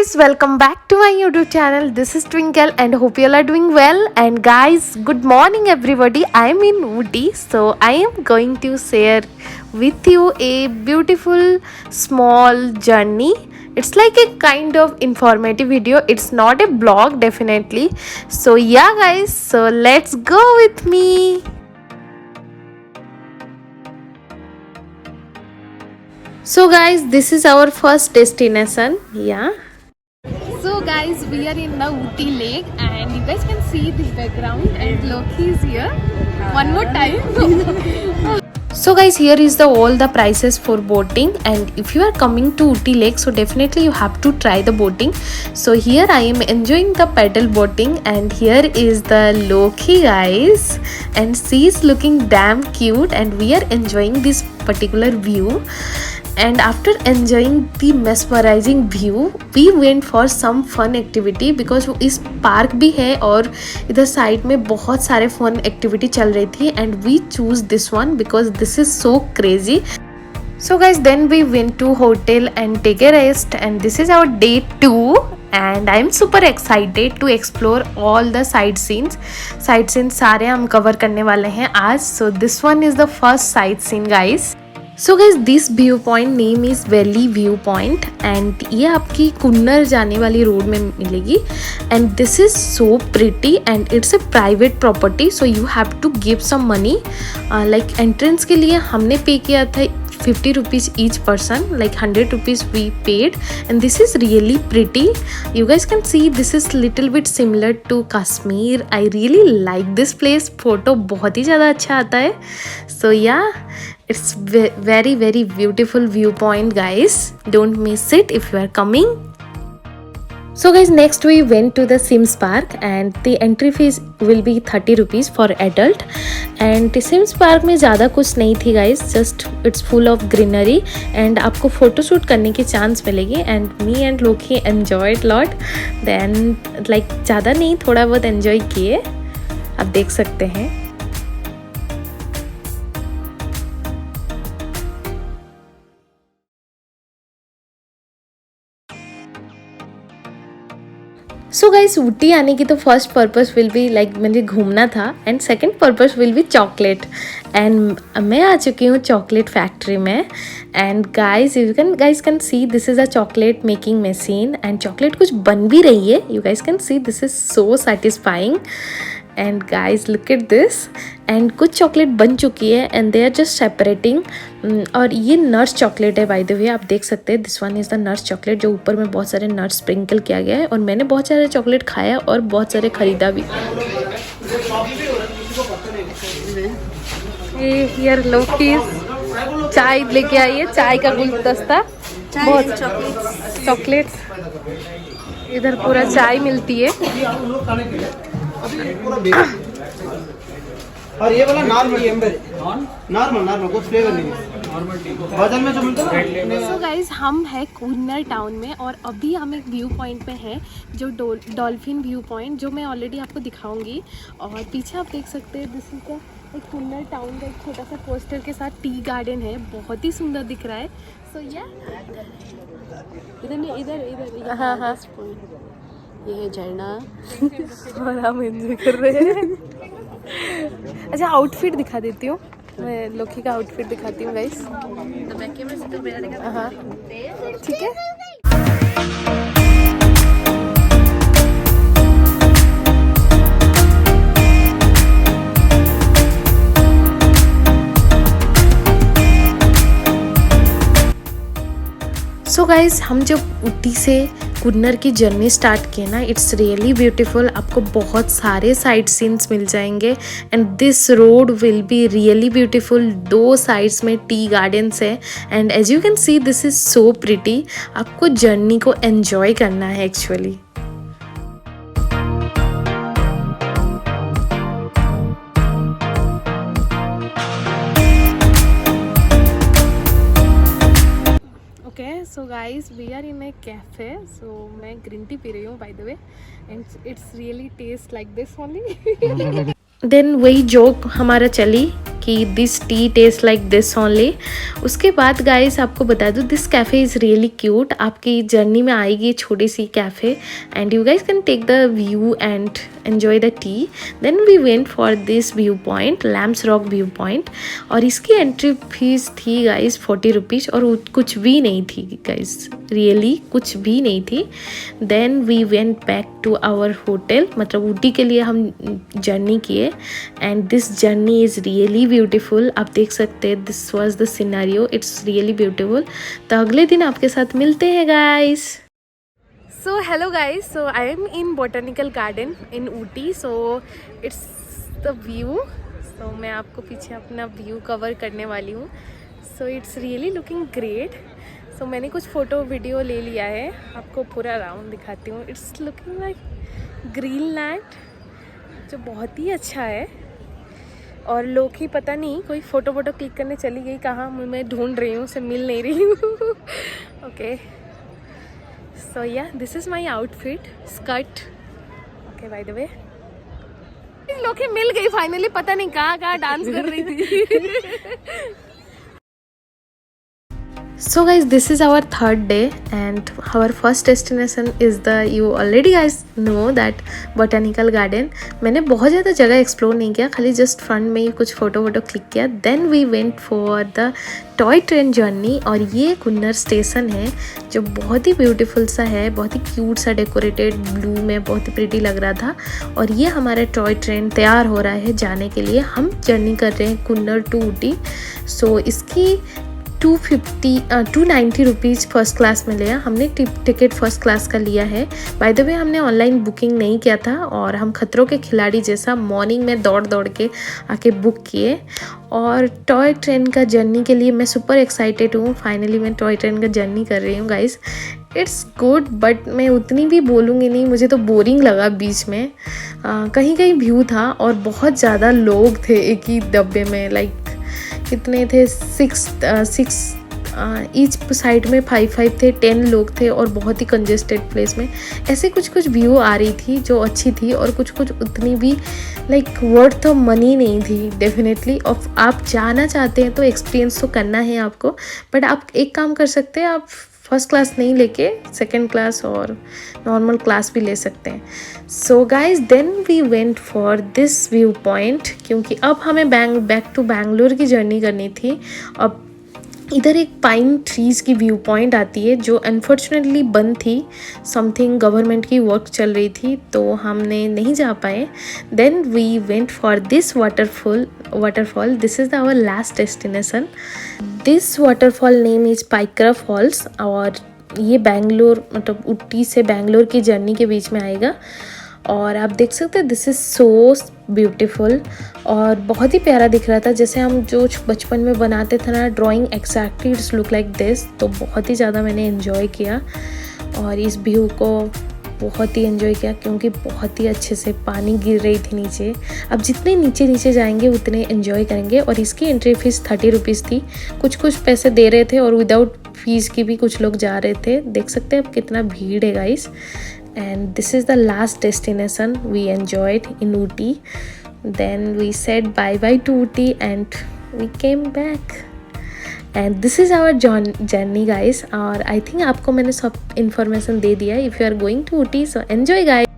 guys, welcome back to my YouTube channel. This is Twinkle and hope you all are doing well. And guys, good morning everybody. I am in Ooty, so I am going to share with you a beautiful small journey. It's like a kind of informative video. It's not a blog definitely. So yeah guys, so let's go with me. So guys, this is our first destination. Yeah. So guys, we are in the Ooty Lake and you guys can see the background and Loki is here. One more time. So guys, here is all the prices for boating, and if you are coming to Ooty Lake, so definitely you have to try the boating. So here I am enjoying the paddle boating, and here is the Loki guys, and she is looking damn cute, and we are enjoying this particular view. And after enjoying the mesmerizing view, we went for some fun activity because इस park भी है और इधर side में बहुत सारे fun activity चल रही थी, and we choose this one because this is so crazy. So guys, then we went to hotel and take a rest, and this is our day 2. And I'm super excited to explore all the sightseeing सारे हम cover करने वाले हैं आज. So this one is the first sightseeing guys. So guys this view point name is valley view point, and ये आपकी कुन्नर जाने वाली रोड में मिलेगी. And this is so pretty and it's a private property, so you have to give some money. Like entrance के लिए हमने पे किया था 50 rupees each person, like 100 rupees we paid, and this is really pretty. You guys can see this is little bit similar to Kashmir. I really like this place. Photo बहुत ही ज़्यादा अच्छा आता है. So yeah, it's very very beautiful viewpoint guys. Don't miss it if you are coming. So guys, next we went to the Sims Park and the entry fees will be 30 rupees for adult. And Sims Park में ज़्यादा कुछ नहीं थी guys, just it's full of greenery and आपको photo shoot करने की chance मिलेगी. And me and Loki enjoyed lot. Then like ज़्यादा नहीं, थोड़ा बहुत enjoy किए, आप देख सकते हैं. सो गाइस, ऊटी आने की तो first purpose will be like मुझे घूमना था, and second purpose will be chocolate. And मैं आ चुकी हूँ चॉकलेट फैक्ट्री में. And guys can see this is a chocolate making machine, and chocolate कुछ बन भी रही है. You guys can see this is so satisfying. And guys look at this. And कुछ चॉकलेट बन चुकी है and they are just separating. और ये नट्स चॉकलेट है बाय द वे, आप देख सकते हैं. This one is the nuts chocolate, जो ऊपर में बहुत सारे नट्स स्प्रिंकल किया गया है. और मैंने बहुत सारे चॉकलेट खाया और बहुत सारे खरीदा भी. हियर लोकीज चाय लेके आई है, चाय का गुलदस्ता, बहुत चॉकलेट्स. इधर पूरा चाय मिलती है. और ये वाला नॉर्मल नॉर्मल कुछ फ्लेवर नहीं है. बाजार में जो मिलता है. सो गाइज, हम है कुन्नर टाउन में और अभी हम एक व्यू पॉइंट पे हैं जो डॉल्फिन व्यू पॉइंट, जो मैं ऑलरेडी आपको दिखाऊंगी. और पीछे आप देख सकते हैं दिस इज एक कुन्नर टाउन का एक छोटा सा पोस्टर के साथ टी गार्डन है, बहुत ही सुंदर दिख रहा है. सो या इधर हाँ हाँ ये है झरना और हम एंजॉय कर रहे हैं. अच्छा, आउटफिट दिखा देती हूँ मैं, लोकी का आउटफिट दिखाती हूँ गाइस. हाँ ठीक है. सो गाइज, हम जब ऊटी से कुन्नर की जर्नी स्टार्ट किए ना, इट्स रियली ब्यूटीफुल. आपको बहुत सारे साइट सीन्स मिल जाएंगे and this road will be really beautiful. 2 sides में टी गार्डन्स है and as you can see this is so pretty. आपको जर्नी को एन्जॉय करना है actually. So guys, we are in a cafe. So मैं green tea पी रही हूँ by the way, and it's really taste like this only. Then वही joke हमारा चली कि कि this tea taste like this only. उसके बाद गाइस आपको बता दूँ this cafe is really cute. आपकी जर्नी में आएगी छोटी सी cafe and you guys can take the view and enjoy the tea. Then we went for this view point, Lamb's rock view point, और इसकी एंट्री फीस थी guys 40 rupees और कुछ भी नहीं थी गाइस, रियली कुछ भी नहीं थी। Then we went back to our hotel, मतलब ऊटी के लिए हम जर्नी किए and this journey is really beautiful. आप देख सकते हैं this was the scenario, it's really beautiful. तो अगले दिन आपके साथ मिलते हैं guys. So hello guys, so I am in botanical garden in Ooty. So it's the view. So मैं आपको पीछे अपना व्यू कवर करने वाली हूँ। So it's really looking great. So मैंने कुछ फ़ोटो वीडियो ले लिया है, आपको पूरा राउंड दिखाती हूँ। It's looking like green land, जो बहुत ही अच्छा है। और लोग ही पता नहीं कोई फ़ोटो क्लिक करने चली गई कहाँ, मैं ढूंढ रही हूँ, उसे मिल नहीं रही हूँ। ओके, सो या this is my outfit, skirt. Okay, bye the वे लोग मिल गई फाइनली, पता नहीं कहाँ डांस कर रही थी। So guys, this is our third day and our first destination is the, you already guys know that botanical garden। मैंने बहुत ज़्यादा जगह एक्सप्लोर नहीं किया, खाली जस्ट फ्रंट में ही कुछ फ़ोटो क्लिक किया। Then we went for the toy train journey, और ये कुन्नर स्टेशन है जो बहुत ही ब्यूटीफुल सा है, बहुत ही क्यूट सा डेकोरेटेड, ब्लू में बहुत ही प्रिटी लग रहा था। और ये हमारा टॉय ट्रेन तैयार हो रहा है जाने के लिए। हम जर्नी कर रहे हैं कुन्नर टू ऊटी। सो इसकी 290 रुपीज़ फर्स्ट क्लास में लिया। हमने टिकट फर्स्ट क्लास का लिया है। बाय द वे हमने ऑनलाइन बुकिंग नहीं किया था और हम खतरों के खिलाड़ी जैसा मॉर्निंग में दौड़ के आके बुक किए। और टॉय ट्रेन का जर्नी के लिए मैं सुपर एक्साइटेड हूँ। फाइनली मैं टॉय ट्रेन का जर्नी कर रही हूँ गाइस। इट्स गुड, बट मैं उतनी भी बोलूँगी नहीं, मुझे तो बोरिंग लगा बीच में। कहीं कहीं व्यू था और बहुत ज़्यादा लोग थे एक ही डब्बे में। लाइक कितने थे, 6 ईच साइड में 5 थे, 10 लोग थे और बहुत ही कंजेस्टेड प्लेस में। ऐसे कुछ व्यू आ रही थी जो अच्छी थी और कुछ उतनी भी लाइक वर्थ ऑफ मनी नहीं थी डेफिनेटली। और आप जाना चाहते हैं तो एक्सपीरियंस तो करना है आपको, बट आप एक काम कर सकते हैं, आप फर्स्ट क्लास नहीं लेके सेकंड क्लास और नॉर्मल क्लास भी ले सकते हैं। So guys then we went for this view point, क्योंकि अब हमें बैक टू बैंगलोर की जर्नी करनी थी। अब इधर एक पाइन ट्रीज़ की व्यू पॉइंट आती है जो अनफॉर्चुनेटली बंद थी, समथिंग गवर्नमेंट की वर्क चल रही थी, तो हमने नहीं जा पाए। Then we went for this waterfall. This is our last destination. This waterfall name is Pykara falls, और ये बैंगलोर, मतलब ऊटी से बैंगलोर की जर्नी के बीच में आएगा। और आप देख सकते हैं दिस इज़ सो ब्यूटीफुल, और बहुत ही प्यारा दिख रहा था, जैसे हम जो बचपन में बनाते थे ना drawing, exactly it's look like this. तो बहुत ही ज़्यादा मैंने एंजॉय किया और इस व्यू को बहुत ही एंजॉय किया, क्योंकि बहुत ही अच्छे से पानी गिर रही थी नीचे। अब जितने नीचे जाएंगे उतने एंजॉय करेंगे। और इसकी एंट्री फीस 30 रुपीज़ थी। कुछ पैसे दे रहे थे और विदाउट फीस की भी कुछ लोग जा रहे थे। देख सकते हैं अब कितना भीड़ है guys. And this is the last destination we enjoyed in Ooty. Then we said bye to Ooty and we came back. And this is our journey guys. और I think आपको मैंने सब information दे दिया. If you are going to Ooty, so enjoy guys.